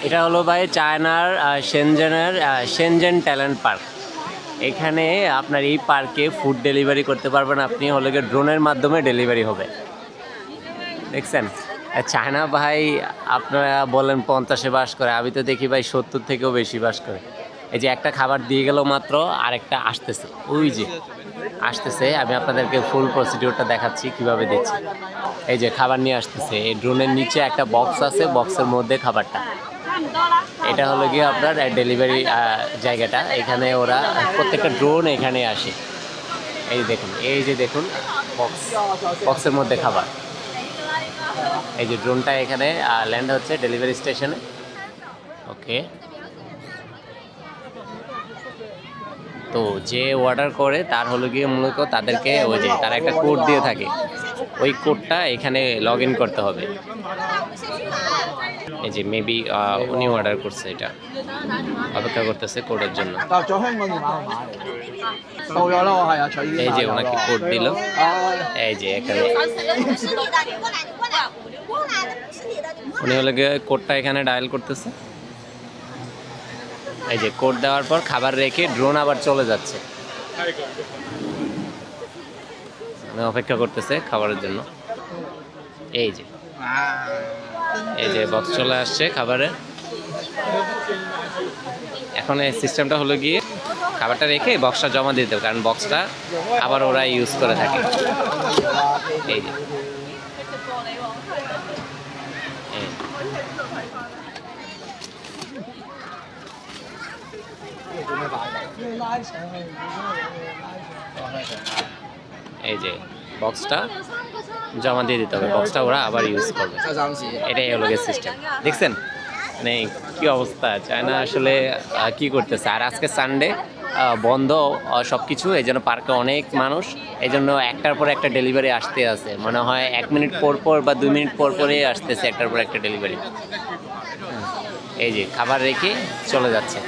এটা হলো ভাই চায়নার শেনজেন ট্যালেন্ট পার্ক। এখানে আপনার এই পার্কে ফুড ডেলিভারি করতে পারবেন আপনি, হলো গিয়ে ড্রোনের মাধ্যমে ডেলিভারি হবে। দেখছেন চায়না ভাই, আপনারা বলেন 50-এ বাস করে, আমি তো দেখি ভাই 70 থেকেও বেশি বাস করে। এই যে একটা খাবার দিয়ে গেল মাত্র, আরেকটা আসতেছে, ওই যে আসতেছে। আমি আপনাদেরকে ফুল প্রসিডিওরটা দেখাচ্ছি কিভাবে দিচ্ছি। এই যে খাবার নিয়ে আসতেছে, এই ড্রোনের নিচে একটা বক্স আছে, বক্সের মধ্যে খাবারটা। এটা হলো গিয়ে আপনার ডেলিভারি জায়গাটা। এখানে ওরা প্রত্যেকটা ড্রোন এখানে আসে। এই দেখুন, এই যে দেখুন বক্সের মধ্যে খাবার। এই যে ড্রোনটা এখানে ল্যান্ড হচ্ছে ডেলিভারি স্টেশনে। ওকে, তো যে অর্ডার করে তার হলো গিয়ে মূলত তাদেরকে ওই যে তারা একটা কোড দিয়ে থাকে, ওই কোডটা এখানে লগ ইন করতে হবে। এই যে মেবি উনি অর্ডার করছে, এটা অপেক্ষা করতেছে কোডের জন্য। এই যে ওনাকে কোড দিল, এই যে এখানে উনি হলো গিয়ে কোডটা এখানে ডায়াল করতেছে। এই যে কোড দেওয়ার পর খাবার রেখে ড্রোন আবার চলে যাচ্ছে, অপেক্ষা করতেছে খাবারের জন্য। এই যে বক্স চলে আসছে খাবারের। এখন এই সিস্টেমটা হলো গিয়ে খাবারটা রেখে বক্সটা জমা দিতে হবে, কারণ বক্সটা আবার ওরা ইউজ করে থাকে। এই যে এই যে বক্সটা জমা দিয়ে দিতে হবে, বক্সটা ওরা আবার ইউজ করবে। এটাই হলো গিয়ে সিস্টেম। দেখছেন মানে কি অবস্থা, চায়না আসলে কি করতেছে। আর আজকে সানডে বন্ধ সব কিছু, এই জন্য পার্কে অনেক মানুষ, এই জন্য একটার পর একটা ডেলিভারি আসতে আছে। মনে হয় 1 মিনিট পর পর বা 2 মিনিট পর পরই আসতেছে একটার পর একটা ডেলিভারি। এই যে খাবার রেখে চলে যাচ্ছে।